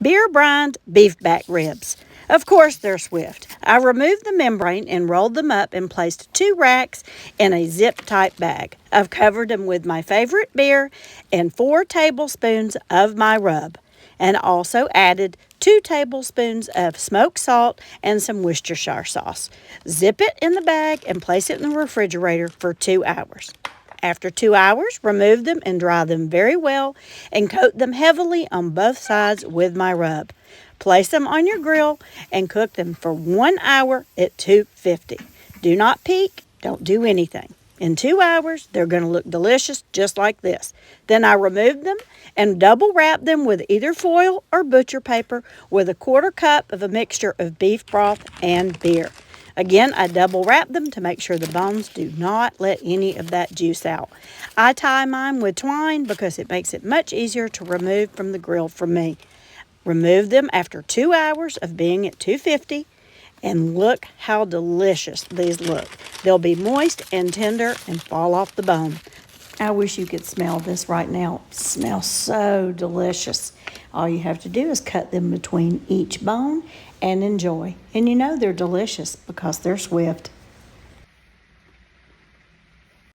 Beer brined beef back ribs. Of course, they're swift. I removed the membrane and rolled them up and placed 2 racks in a zip-tight bag. I've covered them with my favorite beer and 4 tablespoons of my rub, and also added 2 tablespoons of smoked salt and some Worcestershire sauce. Zip it in the bag and place it in the refrigerator for 2 hours. After 2 hours, remove them and dry them very well and coat them heavily on both sides with my rub. Place them on your grill and cook them for 1 hour at 250. Do not peek, don't do anything. In 2 hours, they're going to look delicious just like this. Then I remove them and double wrap them with either foil or butcher paper with a 1/4 cup of a mixture of beef broth and beer. Again, I double wrap them to make sure the bones do not let any of that juice out. I tie mine with twine because it makes it much easier to remove from the grill for me. Remove them after 2 hours of being at 250, and look how delicious these look. They'll be moist and tender and fall off the bone. I wish you could smell this right now. It smells so delicious. All you have to do is cut them between each bone and enjoy. And you know they're delicious because they're swift.